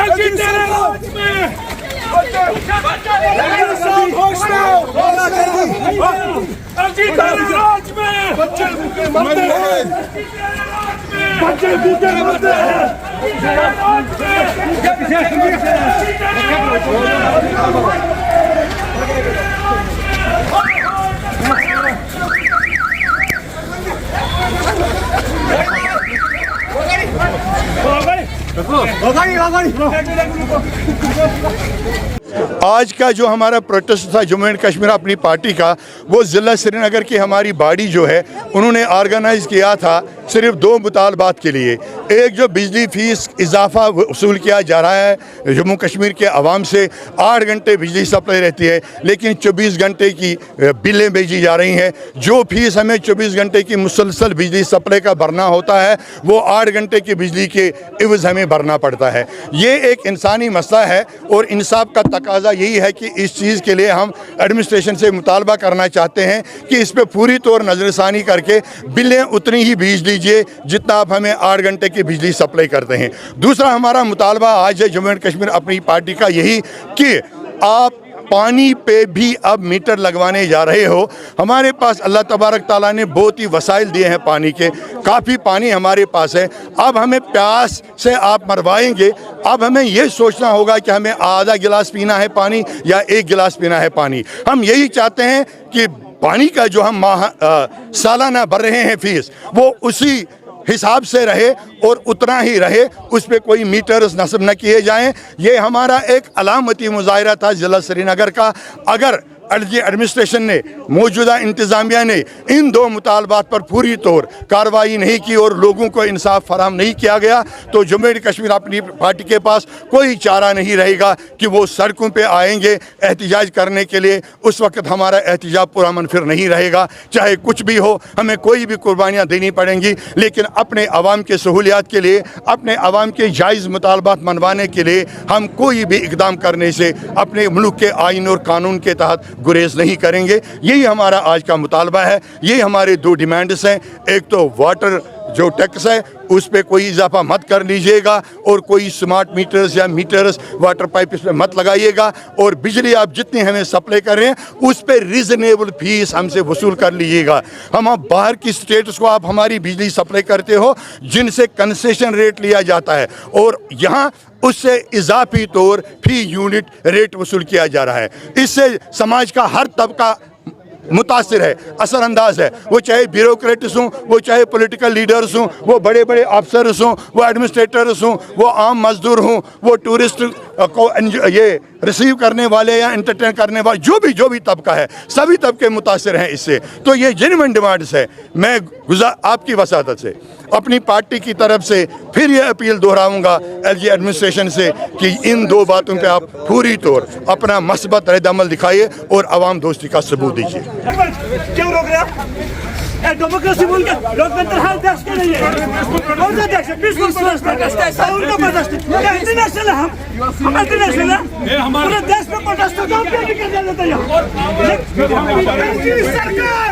बच्चे भूखे मरते हैं। आज का जो हमारा प्रोटेस्ट था जम्मू एंड कश्मीर अपनी पार्टी का, वो ज़िला श्रीनगर की हमारी बॉडी जो है उन्होंने ऑर्गेनाइज़ किया था सिर्फ दो मुतालबात के लिए। एक जो बिजली फ़ीस इजाफा वसूल किया जा रहा है जम्मू कश्मीर के अवाम से, 8 घंटे बिजली सप्लाई रहती है लेकिन 24 घंटे की बिलें भेजी जा रही हैं। जो फीस हमें 24 घंटे की मुसलसल बिजली सप्लाई का भरना होता है वो 8 घंटे की बिजली के इवज़ हमें भरना पड़ता है। ये एक इंसानी मसला है और इंसाफ का तकाजा यही है कि इस चीज़ के लिए हम एडमिनिस्ट्रेशन से मुतालबा करना चाहते हैं कि इस पर पूरी तौर नज़रसानी करके बिलें उतनी ही भेज दीजिए जितना आप हमें 8 घंटे की बिजली सप्लाई करते हैं। दूसरा हमारा मुतालबा आज है जम्मू एंड कश्मीर अपनी पार्टी का यही कि आप पानी पे भी अब मीटर लगवाने जा रहे हो। हमारे पास अल्लाह तबारक ताला ने बहुत ही वसाइल दिए हैं पानी के, काफ़ी पानी हमारे पास है। अब हमें प्यास से आप मरवाएंगे, अब हमें ये सोचना होगा कि हमें आधा गिलास पीना है पानी या 1 गिलास पीना है पानी। हम यही चाहते हैं कि पानी का जो हम सालाना भर रहे हैं फ़ीस वो उसी हिसाब से रहे और उतना ही रहे, उस पर कोई मीटर्स नस्ब न किए जाएं। ये हमारा एक अलामती मुजाहिरा था ज़िला श्रीनगर का। अगर एडमिनिस्ट्रेशन ने, मौजूदा इंतज़ामिया ने इन दो मुतालबात पर पूरी तौर कार्रवाई नहीं की और लोगों को इंसाफ फराहम नहीं किया गया तो जम्मू एंड कश्मीर अपनी पार्टी के पास कोई चारा नहीं रहेगा कि वो सड़कों पे आएंगे एहतिजाज करने के लिए। उस वक्त हमारा एहतिजाज पूरा मनफिर नहीं रहेगा। चाहे कुछ भी हो, हमें कोई भी कुर्बानियाँ देनी पड़ेंगी, लेकिन अपने अवाम के सहूलियात के लिए, अपने अवाम के जायज़ मुतालबात मनवाने के लिए हम कोई भी इकदाम करने से अपने मुल्क के आइन और कानून के तहत गुरेज नहीं करेंगे। यही हमारा आज का मुतालबा है। यही हमारे दो डिमांड्स हैं। एक तो वाटर जो टैक्स है उस पर कोई इजाफा मत कर लीजिएगा और कोई स्मार्ट मीटर्स या मीटर्स वाटर पाइप इस पर मत लगाइएगा, और बिजली आप जितनी हमें सप्लाई कर रहे हैं उस पर रीज़नेबल फीस हमसे वसूल कर लीजिएगा। हम बाहर की स्टेट्स को आप हमारी बिजली सप्लाई करते हो जिनसे कंसेशन रेट लिया जाता है और यहाँ उससे इजाफी तौर फी यूनिट रेट वसूल किया जा रहा है। इससे समाज का हर तबका मुतासिर है, असरअंदाज है। वो चाहे ब्यूरोक्रेट्स हों, वो चाहे पॉलिटिकल लीडर्स हों, वो बड़े बड़े अफसर्स हों, वो एडमिनिस्ट्रेटर्स हों, वो आम मजदूर हों, वो टूरिस्ट को ये रिसीव करने वाले या एंटरटेन करने वाले, जो भी तबका है, सभी तबके मुतासिर हैं इससे। तो ये जेन्युइन डिमांड्स है। मैं आपकी वसादत से अपनी पार्टी की तरफ से फिर ये अपील दोहराऊंगा एलजी एडमिनिस्ट्रेशन से कि इन दो बातों पे आप पूरी तौर अपना मस्बत रद्द-ए-अमल दिखाइए और आवाम दोस्ती का सबूत दीजिए। क्यों रोक रहे हैं? डेमोक्रेसी बोल के लोकतंत्र हर देश के लिए कौन सा देश है? पीसफुल प्रोटेस्ट है, उनका प्रोटेस्ट है, इंटरनेशनल है। हम इंटरनेशनल है, पूरे देश में प्रोटेस्ट तो हम क्या कर देते हैं सरकार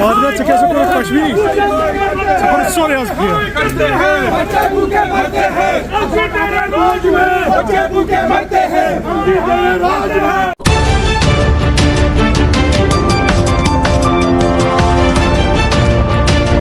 Adres çeker sokuyor kaçmayı. Sonra sonra yazıyor. बच्चे भूखे मरते हैं, बच्चे तेरे राज में, बच्चे भूखे मरते हैं, हम भी तेरे राज में।